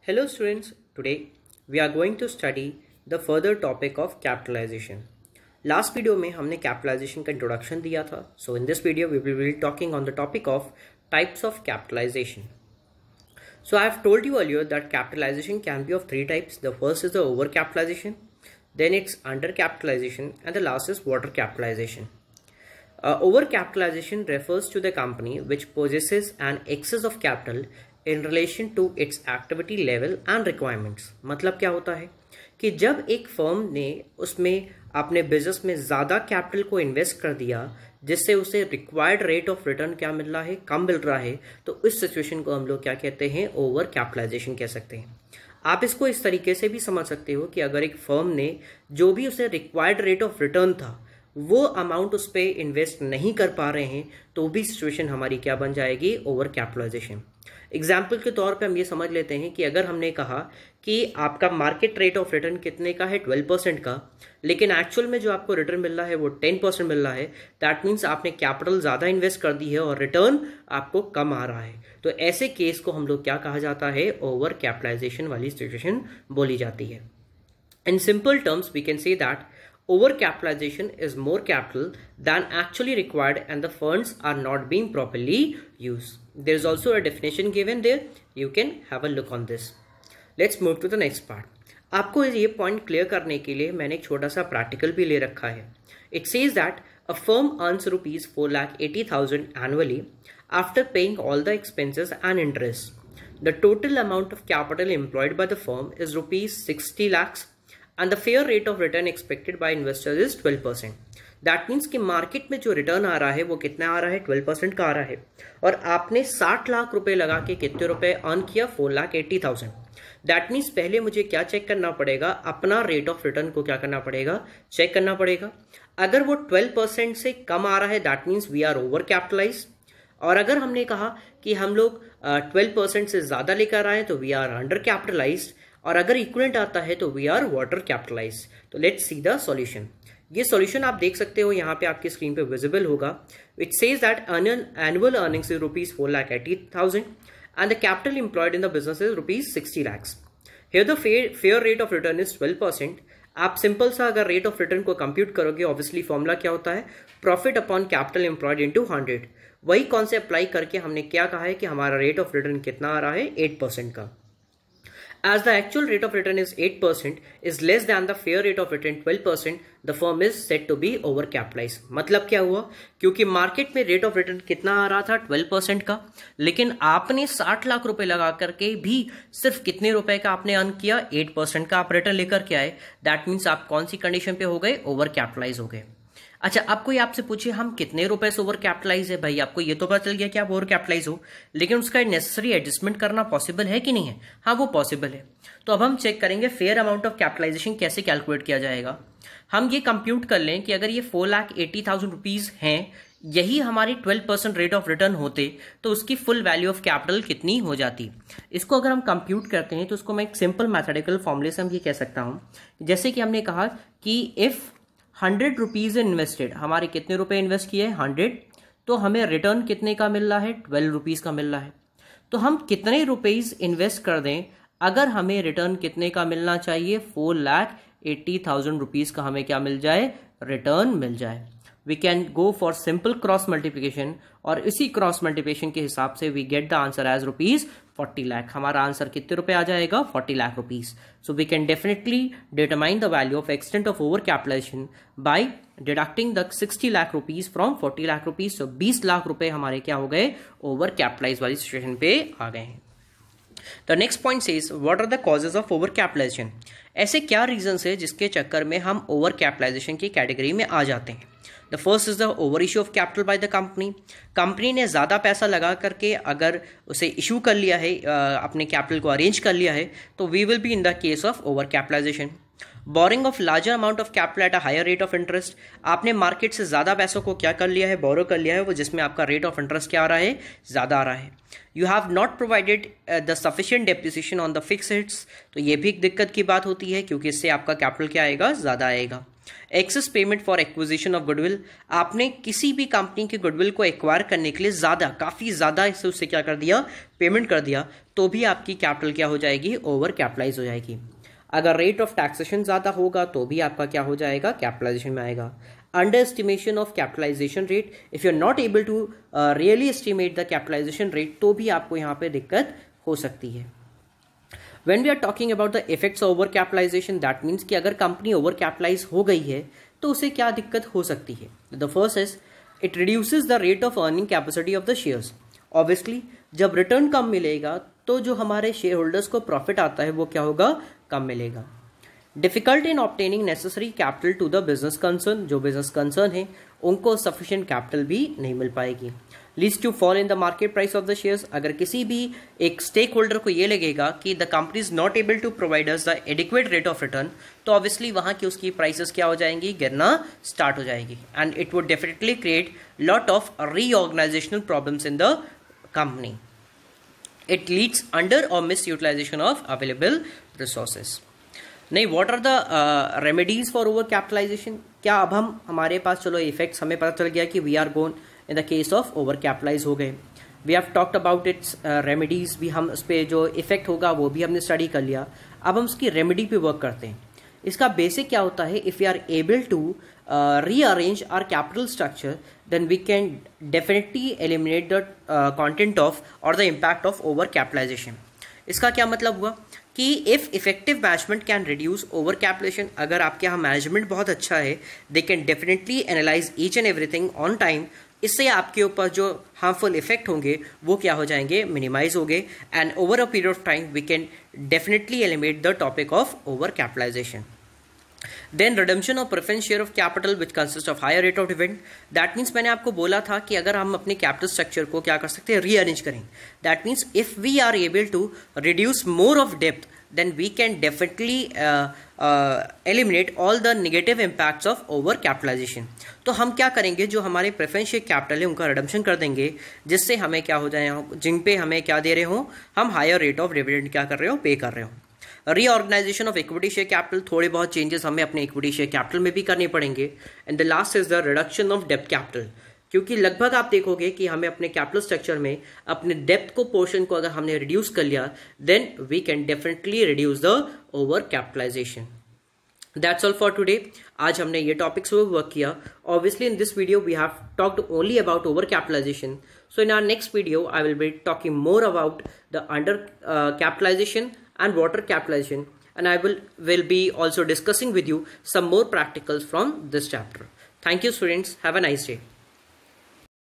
Hello students, today we are going to study the further topic of capitalization. Last video में हमने capitalization का introduction दिया था. So in this video we will be talking on the topic of types of capitalization. So I have told you earlier that capitalization can be of three types. The first is the overcapitalization, then it's undercapitalization, and the last is water capitalization. Overcapitalization refers to the company which possesses an excess of capital in relation to its activity level and requirements. मतलब क्या होता है कि जब एक firm ने उसमें अपने बिजनेस में ज़्यादा कैपिटल को इन्वेस्ट कर दिया जिससे उसे रिक्वायर्ड रेट ऑफ रिटर्न क्या मिल रहा है, कम मिल रहा है, तो इस सिचुएशन को हम लोग क्या कहते हैं, ओवर कैपिटलाइजेशन कह सकते हैं. आप इसको इस तरीके से भी समझ सकते हो कि अगर एक फर्म ने जो भी उसे रिक्वायर्ड रेट ऑफ रिटर्न था वो अमाउंट उस पर इन्वेस्ट नहीं कर पा रहे हैं तो भी सिचुएशन हमारी क्या बन जाएगी, ओवर कैपिटलाइजेशन. एग्जाम्पल के तौर पे हम ये समझ लेते हैं कि अगर हमने कहा कि आपका मार्केट रेट ऑफ रिटर्न कितने का है, 12% का, लेकिन एक्चुअल में जो आपको रिटर्न मिल रहा है वो 10% मिल रहा है. दैट मीन्स आपने कैपिटल ज़्यादा इन्वेस्ट कर दी है और रिटर्न आपको कम आ रहा है. तो ऐसे केस को हम लोग क्या कहा जाता है, ओवर कैपिटलाइजेशन वाली सिचुएशन बोली जाती है. In simple terms we can say that overcapitalization is more capital than actually required and the funds are not being properly used. There is also a definition given there. You can have a look on this. Let's move to the next part. आपको ये point clear करने के लिए मैंने एक छोटा सा practical भी ले रखा है. It says that a firm earns rupees 4,80,000 annually after paying all the expenses and interest. The total amount of capital employed by the firm is rupees 60 lakhs. And the fair rate of return expected by investors is 12%. That means कि market में जो return आ रहा है वो कितना आ रहा है, 12% का आ रहा है. और आपने 60 लाख रुपए लगा के कितने रुपए अर्न किया, 4,80,000. दैट मीन्स पहले मुझे क्या चेक करना पड़ेगा, अपना रेट ऑफ रिटर्न को क्या करना पड़ेगा, चेक करना पड़ेगा. अगर वो 12% से कम आ रहा है that means we are over capitalise. और अगर हमने कहा कि हम लोग 12% से ज्यादा लेकर आए तो वी आर अंडर कैपिटलाइज्ड. और अगर इक्विवेलेंट आता है तो वी आर वाटर कैपिटलाइज. तो लेट्स सी द सॉल्यूशन. ये सॉल्यूशन आप देख सकते हो यहाँ पे आपकी स्क्रीन पे विजिबल होगा. It says that annual earnings is rupees 4,80,000 and the capital employed in the business is rupees 60 lakhs. Here the fair rate of return is 12%. आप सिंपल सा अगर रेट ऑफ रिटर्न को कंप्यूट करोगे, obviously formula क्या होता है, profit upon capital employed into 100. वही concept apply करके हमने क्या कहा है कि हमारा रेट ऑफ रिटर्न कितना आ रहा है, 8% का. As the actual rate of return is 8% is less than the fair rate of return 12%, the firm is said to be overcapitalized. मतलब क्या हुआ, क्योंकि मार्केट में रेट ऑफ रिटर्न कितना आ रहा था, 12% का, लेकिन आपने 60 लाख रुपए लगा करके भी सिर्फ कितने रुपए का आपने अर्न किया, 8% का आप रिटर्न लेकर के आए. दैट मीन्स आप कौन सी कंडीशन पे हो गए, ओवर कैपिटलाइज हो गए. अच्छा, अब कोई आपसे पूछे हम कितने रुपए से ओवर कैपिटलाइज है, भाई आपको ये तो पता चल गया कि आप ओवर कैपिटलाइज हो, लेकिन उसका नेसेसरी एडजस्टमेंट करना पॉसिबल है कि नहीं है. हाँ, वो पॉसिबल है. तो अब हम चेक करेंगे फेयर अमाउंट ऑफ कैपिटलाइजेशन कैसे कैलकुलेट किया जाएगा. हम ये कंप्यूट कर लें कि अगर ये 4,80,000 रुपीज हैं, यही हमारी 12% रेट ऑफ रिटर्न होते तो उसकी फुल वैल्यू ऑफ कैपिटल कितनी हो जाती. इसको अगर हम कंप्यूट करते हैं तो उसको मैं एक सिंपल मैथमेटिकल फॉर्मूले से हम ये कह सकता हूं, जैसे कि हमने कहा कि इफ 100 रुपीज इन्वेस्टेड, हमारे कितने रुपए इन्वेस्ट किए, 100, तो हमें रिटर्न कितने का मिल रहा है, 12 रुपीज का मिल रहा है. तो हम कितने रुपीज इन्वेस्ट कर दें अगर हमें रिटर्न कितने का मिलना चाहिए, 4,80,000 रुपीज का हमें क्या मिल जाए, रिटर्न मिल जाए. We can go for simple cross multiplication और इसी क्रॉस मल्टीप्लीकेशन के हिसाब से we get the answer as rupees 40 lakh. हमारा आंसर कितने रुपए आ जाएगा, 40 lakh rupees. So we can definitely determine the value of extent of over capitalization by deducting the 60 lakh rupees from 40 lakh rupees. So 20 lakh रुपए हमारे क्या हो गए, ओवर कैपिटलाइज वाली सिचुएशन पे आ गए हैं. The next point says, what are the causes of overcapitalization? ऐसे क्या रीजंस है जिसके चक्कर में हम ओवर कैपिटलाइजेशन की कैटेगरी में आ जाते हैं. The first is the over issue of capital by the company. Company ने ज़्यादा पैसा लगा करके अगर उसे इशू कर लिया है, अपने कैपिटल को अरेंज कर लिया है, तो we will be in the case of over capitalisation. Borrowing of larger amount of capital at a higher rate of interest. आपने मार्केट से ज़्यादा पैसों को क्या कर लिया है, बोरो कर लिया है, वो जिसमें आपका रेट ऑफ इंटरेस्ट क्या आ रहा है, ज़्यादा आ रहा है. You have not provided the sufficient depreciation on the fix hits. तो ये भी एक दिक्कत की बात होती है क्योंकि इससे आपका कैपिटल क्या आएगा, ज़्यादा आएगा. Access payment for acquisition of goodwill, आपने किसी भी कंपनी के गुडविल को एक्वायर करने के लिए ज़्यादा, काफ़ी ज़्यादा उससे क्या कर दिया, पेमेंट कर दिया, तो भी आपकी कैपिटल क्या हो जाएगी, ओवर कैपिटलाइज हो जाएगी। अगर रेट ऑफ टैक्सेशन ज़्यादा होगा तो भी आपका क्या हो जाएगा, कैपिटलाइजेशन में आएगा। Under estimation of capitalisation rate, if you are not able to really estimate the capitalisation rate, तो भी आपको यहाँ पे दिक्कत हो सकती है। When we are talking about the effects of over capitalization, that means कि अगर कंपनी ओवर कैपिटलाइज हो गई है तो उसे क्या दिक्कत हो सकती है। The first is it reduces the rate of earning capacity of the shares. Obviously जब रिटर्न कम मिलेगा तो जो हमारे शेयर होल्डर्स को प्रॉफिट आता है वो क्या होगा, कम मिलेगा। Difficult in obtaining necessary capital to the business concern, जो बिजनेस कंसर्न है उनको सफिशिएंट कैपिटल भी नहीं मिल पाएगी। Leads to fall in the market price of the shares, अगर किसी भी एक स्टेक होल्डर को ये लगेगा कि the company is not able to provide us the adequate rate of return, तो ऑब्वियसली वहां की उसकी प्राइसेस क्या हो जाएंगी, गिरना स्टार्ट हो जाएगी। And it would definitely create lot of reorganizational problems in the company. It leads under or misutilization of available resources. नहीं, what are the remedies for over capitalization, क्या अब हम हमारे पास चलो इफेक्ट्स हमें पता चल गया कि we are gone in the case of over capitalise हो गए, we have talked about its remedies भी, हम उस पर जो इफेक्ट होगा वो भी हमने स्टडी कर लिया। अब हम उसकी रेमेडी पे वर्क करते हैं। इसका बेसिक क्या होता है, if you are able to rearrange our capital structure then we can definitely eliminate the content of or the impact of over capitalization. इसका क्या मतलब हुआ कि if effective management can reduce over capitalization, अगर आपके यहाँ मैनेजमेंट बहुत अच्छा है, they can definitely analyze each and everything on time, इससे आपके ऊपर जो हार्मफुल इफेक्ट होंगे वो क्या हो जाएंगे, मिनिमाइज होंगे। And over a period of time we can definitely eliminate the topic of over capitalisation. Then redemption of preference share of capital which consist of higher rate of dividend, that means मैंने आपको बोला था कि अगर हम अपने capital structure को क्या कर सकते हैं, रीअरेंज करें। That means if we are able to reduce more of depth then we can definitely eliminate all the negative impacts of over capitalization। तो हम क्या करेंगे, जो हमारे प्रेफरेंस शेयर कैपिटल है उनका रिडम्पशन कर देंगे, जिससे हमें क्या हो जाए, जिन पे हमें क्या दे रहे हो, हम हायर रेट ऑफ डिविडेंड क्या कर रहे हो, पे कर रहे हो। Reorganisation of equity share capital, थोड़े बहुत चेंजेस हमें अपने इक्विटी शेयर कैपिटल में भी करने पड़ेंगे। And the last is the reduction of depth capital, क्योंकि लगभग आप देखोगे कि हमें अपने कैपिटल स्ट्रक्चर में अपने डेप्थ को पोर्शन को अगर हमने रिड्यूस कर लिया then we can definitely reduce the over capitalisation. That's all for today. आज हमने ये टॉपिक्स पे वर्क किया। Obviously in this video we have talked only about over capitalisation, so in our next video I will be talking more about the under capitalisation and water capitalization, and I will be also discussing with you some more practicals from this chapter. Thank you students, have a nice day.